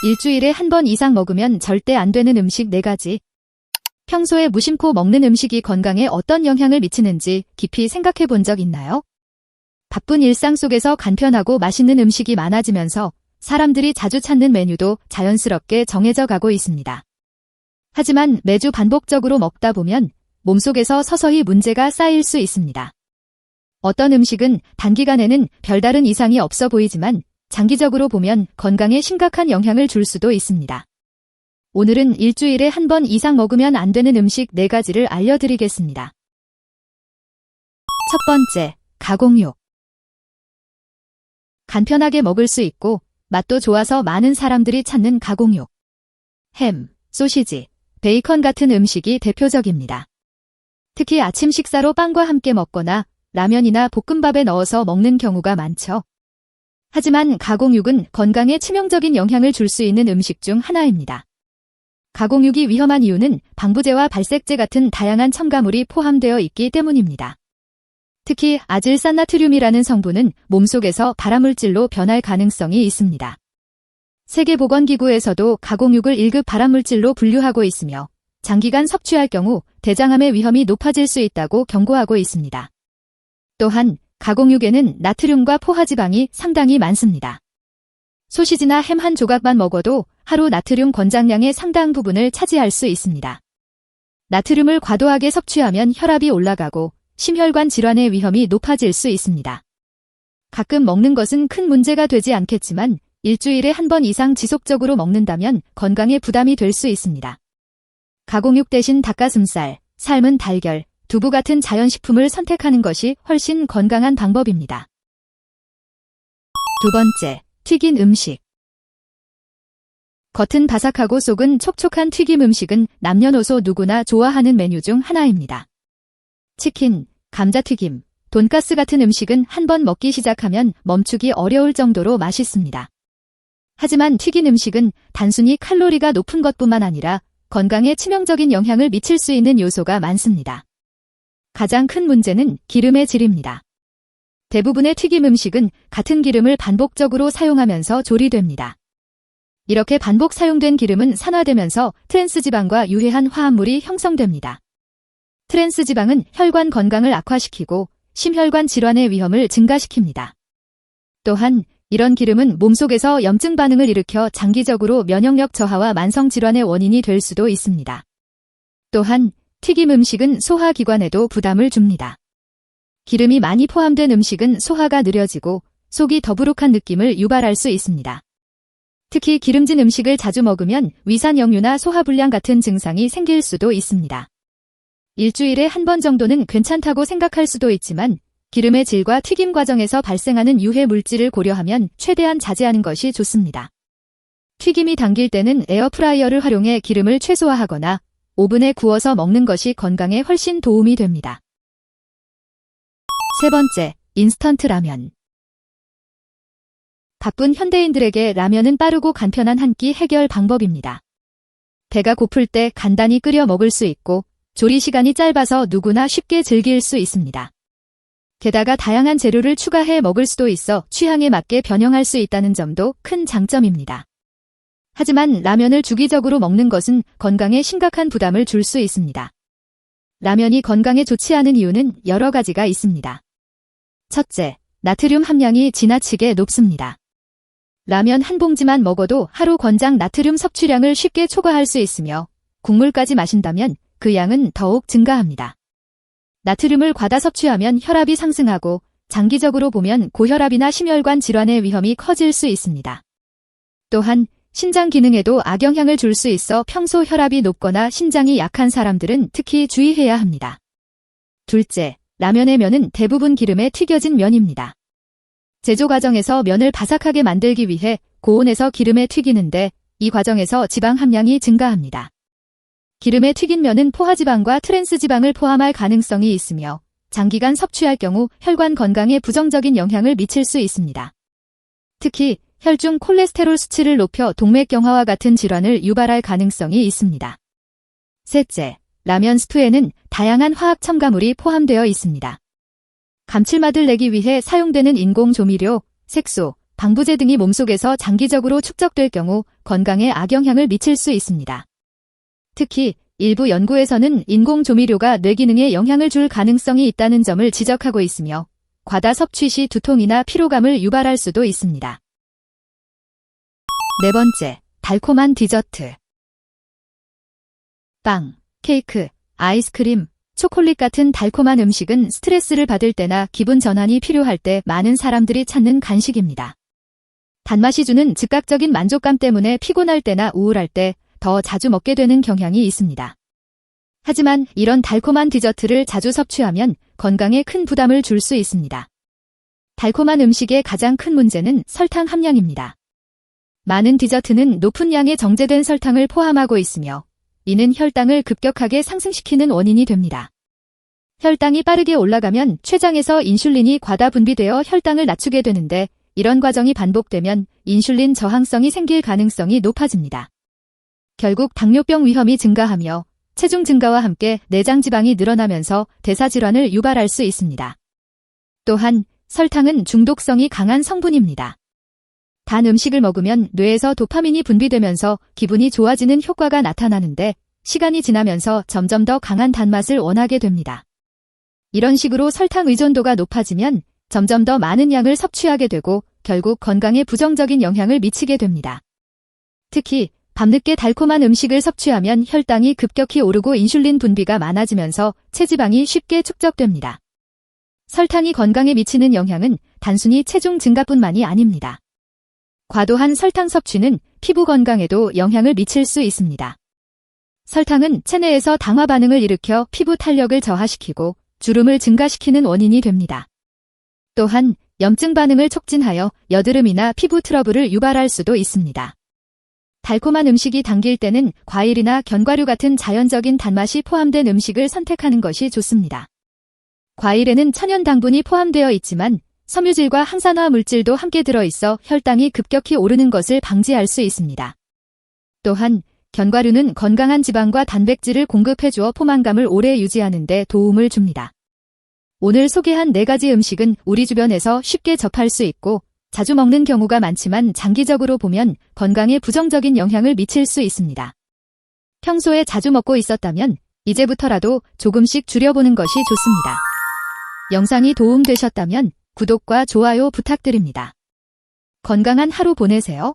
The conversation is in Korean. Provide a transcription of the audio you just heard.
일주일에 한 번 이상 먹으면 절대 안 되는 음식 4가지. 평소에 무심코 먹는 음식이 건강에 어떤 영향을 미치는지 깊이 생각해 본 적 있나요? 바쁜 일상 속에서 간편하고 맛있는 음식이 많아지면서 사람들이 자주 찾는 메뉴도 자연스럽게 정해져 가고 있습니다. 하지만 매주 반복적으로 먹다 보면 몸속에서 서서히 문제가 쌓일 수 있습니다. 어떤 음식은 단기간에는 별다른 이상이 없어 보이지만 장기적으로 보면 건강에 심각한 영향을 줄 수도 있습니다. 오늘은 일주일에 한 번 이상 먹으면 안 되는 음식 4가지를 알려드리겠습니다. 첫 번째, 가공육. 간편하게 먹을 수 있고 맛도 좋아서 많은 사람들이 찾는 가공육. 햄, 소시지, 베이컨 같은 음식이 대표적입니다. 특히 아침 식사로 빵과 함께 먹거나 라면이나 볶음밥에 넣어서 먹는 경우가 많죠. 하지만 가공육은 건강에 치명적인 영향을 줄 수 있는 음식 중 하나입니다. 가공육이 위험한 이유는 방부제와 발색제 같은 다양한 첨가물이 포함되어 있기 때문입니다. 특히 아질산나트륨이라는 성분은 몸속에서 발암물질로 변할 가능성이 있습니다. 세계보건기구에서도 가공육을 1급 발암물질로 분류하고 있으며 장기간 섭취할 경우 대장암의 위험이 높아질 수 있다고 경고하고 있습니다. 또한 가공육에는 나트륨과 포화지방이 상당히 많습니다. 소시지나 햄 한 조각만 먹어도 하루 나트륨 권장량의 상당 부분을 차지할 수 있습니다. 나트륨을 과도하게 섭취하면 혈압이 올라가고 심혈관 질환의 위험이 높아질 수 있습니다. 가끔 먹는 것은 큰 문제가 되지 않겠지만 일주일에 한 번 이상 지속적으로 먹는다면 건강에 부담이 될 수 있습니다. 가공육 대신 닭가슴살, 삶은 달걀, 두부 같은 자연식품을 선택하는 것이 훨씬 건강한 방법입니다. 두 번째, 튀긴 음식. 겉은 바삭하고 속은 촉촉한 튀김 음식은 남녀노소 누구나 좋아하는 메뉴 중 하나입니다. 치킨, 감자튀김, 돈가스 같은 음식은 한 번 먹기 시작하면 멈추기 어려울 정도로 맛있습니다. 하지만 튀긴 음식은 단순히 칼로리가 높은 것뿐만 아니라 건강에 치명적인 영향을 미칠 수 있는 요소가 많습니다. 가장 큰 문제는 기름의 질입니다. 대부분의 튀김 음식은 같은 기름을 반복적으로 사용하면서 조리됩니다. 이렇게 반복 사용된 기름은 산화되면서 트랜스지방과 유해한 화합물이 형성됩니다. 트랜스지방은 혈관 건강을 악화시키고 심혈관 질환의 위험을 증가시킵니다. 또한 이런 기름은 몸속에서 염증 반응을 일으켜 장기적으로 면역력 저하와 만성질환의 원인이 될 수도 있습니다. 또한 튀김 음식은 소화기관에도 부담을 줍니다. 기름이 많이 포함된 음식은 소화가 느려지고 속이 더부룩한 느낌을 유발할 수 있습니다. 특히 기름진 음식을 자주 먹으면 위산역류나 소화불량 같은 증상이 생길 수도 있습니다. 일주일에 한 번 정도는 괜찮다고 생각할 수도 있지만 기름의 질과 튀김 과정에서 발생하는 유해 물질을 고려하면 최대한 자제하는 것이 좋습니다. 튀김이 당길 때는 에어프라이어를 활용해 기름을 최소화하거나 오븐에 구워서 먹는 것이 건강에 훨씬 도움이 됩니다. 세 번째, 인스턴트 라면. 바쁜 현대인들에게 라면은 빠르고 간편한 한 끼 해결 방법입니다. 배가 고플 때 간단히 끓여 먹을 수 있고 조리 시간이 짧아서 누구나 쉽게 즐길 수 있습니다. 게다가 다양한 재료를 추가해 먹을 수도 있어 취향에 맞게 변형할 수 있다는 점도 큰 장점입니다. 하지만 라면을 주기적으로 먹는 것은 건강에 심각한 부담을 줄 수 있습니다. 라면이 건강에 좋지 않은 이유는 여러 가지가 있습니다. 첫째, 나트륨 함량이 지나치게 높습니다. 라면 한 봉지만 먹어도 하루 권장 나트륨 섭취량을 쉽게 초과할 수 있으며 국물까지 마신다면 그 양은 더욱 증가합니다. 나트륨을 과다 섭취하면 혈압이 상승하고 장기적으로 보면 고혈압이나 심혈관 질환의 위험이 커질 수 있습니다. 또한 신장 기능에도 악영향을 줄 수 있어 평소 혈압이 높거나 신장이 약한 사람들은 특히 주의해야 합니다. 둘째, 라면의 면은 대부분 기름에 튀겨진 면입니다. 제조 과정에서 면을 바삭하게 만들기 위해 고온에서 기름에 튀기는데 이 과정에서 지방 함량이 증가합니다. 기름에 튀긴 면은 포화지방과 트랜스지방을 포함할 가능성이 있으며 장기간 섭취할 경우 혈관 건강에 부정적인 영향을 미칠 수 있습니다. 특히 혈중 콜레스테롤 수치를 높여 동맥경화와 같은 질환을 유발할 가능성이 있습니다. 셋째, 라면 스프에는 다양한 화학 첨가물이 포함되어 있습니다. 감칠맛을 내기 위해 사용되는 인공 조미료, 색소, 방부제 등이 몸속에서 장기적으로 축적될 경우 건강에 악영향을 미칠 수 있습니다. 특히 일부 연구에서는 인공 조미료가 뇌 기능에 영향을 줄 가능성이 있다는 점을 지적하고 있으며 과다 섭취 시 두통이나 피로감을 유발할 수도 있습니다. 네 번째, 달콤한 디저트. 빵, 케이크, 아이스크림, 초콜릿 같은 달콤한 음식은 스트레스를 받을 때나 기분 전환이 필요할 때 많은 사람들이 찾는 간식입니다. 단맛이 주는 즉각적인 만족감 때문에 피곤할 때나 우울할 때 더 자주 먹게 되는 경향이 있습니다. 하지만 이런 달콤한 디저트를 자주 섭취하면 건강에 큰 부담을 줄 수 있습니다. 달콤한 음식의 가장 큰 문제는 설탕 함량입니다. 많은 디저트는 높은 양의 정제된 설탕을 포함하고 있으며 이는 혈당을 급격하게 상승시키는 원인이 됩니다. 혈당이 빠르게 올라가면 췌장에서 인슐린이 과다 분비되어 혈당을 낮추게 되는데 이런 과정이 반복되면 인슐린 저항성이 생길 가능성이 높아집니다. 결국 당뇨병 위험이 증가하며 체중 증가와 함께 내장 지방이 늘어나면서 대사질환을 유발할 수 있습니다. 또한 설탕은 중독성이 강한 성분입니다. 단 음식을 먹으면 뇌에서 도파민이 분비되면서 기분이 좋아지는 효과가 나타나는데 시간이 지나면서 점점 더 강한 단맛을 원하게 됩니다. 이런 식으로 설탕 의존도가 높아지면 점점 더 많은 양을 섭취하게 되고 결국 건강에 부정적인 영향을 미치게 됩니다. 특히 밤늦게 달콤한 음식을 섭취하면 혈당이 급격히 오르고 인슐린 분비가 많아지면서 체지방이 쉽게 축적됩니다. 설탕이 건강에 미치는 영향은 단순히 체중 증가뿐만이 아닙니다. 과도한 설탕 섭취는 피부 건강에도 영향을 미칠 수 있습니다. 설탕은 체내에서 당화 반응을 일으켜 피부 탄력을 저하시키고 주름을 증가시키는 원인이 됩니다. 또한 염증 반응을 촉진하여 여드름이나 피부 트러블을 유발할 수도 있습니다. 달콤한 음식이 당길 때는 과일이나 견과류 같은 자연적인 단맛이 포함된 음식을 선택하는 것이 좋습니다. 과일에는 천연 당분이 포함되어 있지만 섬유질과 항산화 물질도 함께 들어있어 혈당이 급격히 오르는 것을 방지할 수 있습니다. 또한 견과류는 건강한 지방과 단백질을 공급해주어 포만감을 오래 유지하는 데 도움을 줍니다. 오늘 소개한 4가지 음식은 우리 주변에서 쉽게 접할 수 있고 자주 먹는 경우가 많지만 장기적으로 보면 건강에 부정적인 영향을 미칠 수 있습니다. 평소에 자주 먹고 있었다면 이제부터라도 조금씩 줄여보는 것이 좋습니다. 영상이 도움되셨다면 구독과 좋아요 부탁드립니다. 건강한 하루 보내세요.